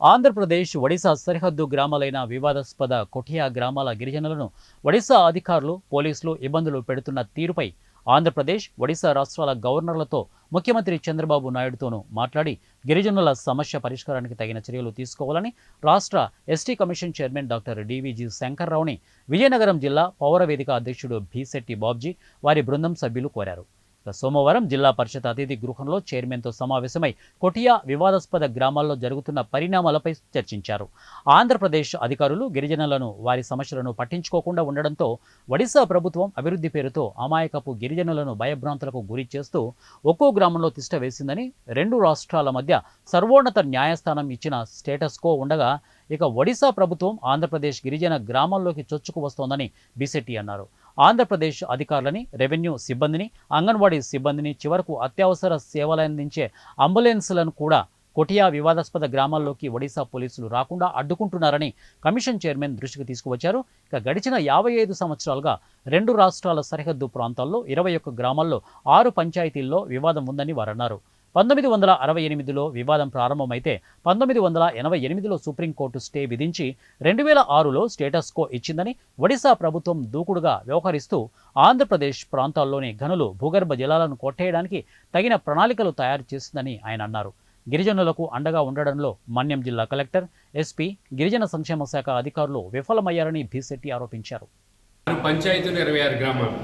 ఆంధ్రప్రదేశ్ ఒడిశా సరిహద్దు గ్రామాలైన వివాదాస్పద కొఠియా గ్రామాల గిరిజనులను ఒడిశా అధికారులు పోలీసులు ఇబ్బందులు పెడుతున్న తీరుపై ఆంధ్రప్రదేశ్ ఒడిశా రాష్ట్రాల గవర్నర్లతో ముఖ్యమంత్రి చంద్రబాబు నాయుడుతోనూ మాట్లాడి గిరిజనుల సమస్య పరిష్కారానికి తగిన చర్యలు తీసుకోవాలని రాష్ట్ర ST commission chairman doctor డివిజి శంకర్రావుని Vizianagaram జిల్లా పౌరవేదిక అధ్యక్షుడు భీశెట్టి బాబ్జీ వారి బృందం సభ్యులు కోరారు. సోమవారం జిల్లా పరిషత్ అతిథి గృహంలో చైర్మన్తో సమావేశమై కొఠియా వివాదాస్పద గ్రామాల్లో జరుగుతున్న పరిణామాలపై చర్చించారు. ఆంధ్రప్రదేశ్ అధికారులు గిరిజనులను వారి సమస్యలను పట్టించుకోకుండా ఉండడంతో ఒడిశా ప్రభుత్వం అభివృద్ధి పేరుతో అమాయకపు గిరిజనులను భయభ్రాంతులకు గురి చేస్తూ ఒక్కో గ్రామంలో తిష్ట వేసిందని, రెండు రాష్ట్రాల మధ్య సర్వోన్నత న్యాయస్థానం ఇచ్చిన స్టేటస్ కో ఉండగా ఇక ఒడిశా ప్రభుత్వం ఆంధ్రప్రదేశ్ గిరిజన గ్రామాల్లోకి చొచ్చుకు వస్తోందని బీసెట్టి అన్నారు. ఆంధ్రప్రదేశ్ అధికారులని, రెవెన్యూ సిబ్బందిని, అంగన్వాడీ సిబ్బందిని, చివరకు అత్యవసర సేవలందించే అంబులెన్స్లను కూడా కొఠియా వివాదాస్పద గ్రామాల్లోకి ఒడిశా పోలీసులు రాకుండా అడ్డుకుంటున్నారని కమిషన్ చైర్మన్ దృష్టికి తీసుకువచ్చారు. ఇక గడిచిన 55 సంవత్సరాలుగా రెండు రాష్ట్రాల సరిహద్దు ప్రాంతాల్లో 21 గ్రామాల్లో 6 పంచాయతీల్లో వివాదం ఉందని వారన్నారు. 1968లో వివాదం ప్రారంభమైతే 1988లో సుప్రీంకోర్టు స్టే విధించి 2006లో స్టేటస్ కో ఇచ్చిందని, ఒడిశా ప్రభుత్వం దూకుడుగా వ్యవహరిస్తూ ఆంధ్రప్రదేశ్ ప్రాంతాల్లోని గనులు, భూగర్భ జలాలను కొట్టేయడానికి తగిన ప్రణాళికలు తయారు చేసిందని ఆయన అన్నారు. గిరిజనులకు అండగా ఉండడంలో మన్యం జిల్లా కలెక్టర్, ఎస్పీ, గిరిజన సంక్షేమ శాఖ అధికారులు విఫలమయ్యారని భీశెట్టి ఆరోపించారు. పంచాయతీలు 26 గ్రామాలు.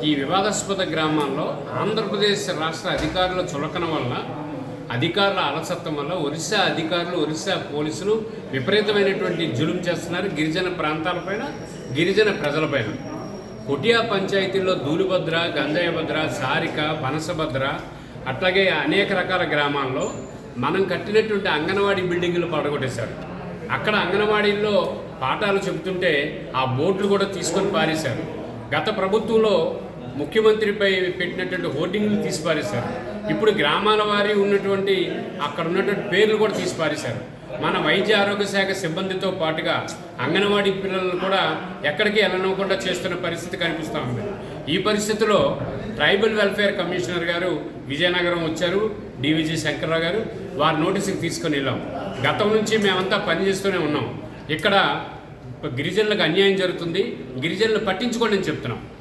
ఈ వివాదాస్పద గ్రామాల్లో ఆంధ్రప్రదేశ్ రాష్ట్ర అధికారుల చులకన వల్ల, అధికారుల అలసత్వం వల్ల ఒరిస్సా అధికారులు, ఒరిస్సా పోలీసులు విపరీతమైనటువంటి జులుం చేస్తున్నారు గిరిజన ప్రాంతాలపైన, గిరిజన ప్రజలపైన. కొఠియా పంచాయతీల్లో ధూళిభద్ర, గంజాయభద్ర, సారిక, పనసభద్ర, అట్లాగే అనేక రకాల గ్రామాల్లో మనం కట్టినటువంటి అంగన్వాడీ బిల్డింగులు పడగొట్టేశారు. అక్కడ అంగన్వాడీల్లో పాఠాలు చెబుతుంటే ఆ బోర్డులు కూడా తీసుకొని పారేశారు. గత ప్రభుత్వంలో ముఖ్యమంత్రిపై పెట్టినటువంటి హోర్డింగ్లు తీసి పారేశారు. ఇప్పుడు గ్రామాల వారి ఉన్నటువంటి అక్కడ ఉన్నటువంటి పేర్లు కూడా తీసి పారేశారు. మన వైద్య ఆరోగ్య శాఖ సిబ్బందితో పాటుగా అంగన్వాడీ పిల్లలను కూడా ఎక్కడికి వెళ్ళనివ్వకుండా చేస్తున్న పరిస్థితి కనిపిస్తూ ఉంది. ఈ పరిస్థితిలో ట్రైబల్ వెల్ఫేర్ కమిషనర్ గారు విజయనగరం వచ్చారు, డివిజి శంకర్రావు గారు, వారి నోటీసుకి తీసుకొని వెళ్ళాం. గతం నుంచి మేమంతా పనిచేస్తూనే ఉన్నాం. ఇక్కడ గిరిజనులకు అన్యాయం జరుగుతుంది, గిరిజనులు పట్టించుకోండి అని చెప్తున్నాం.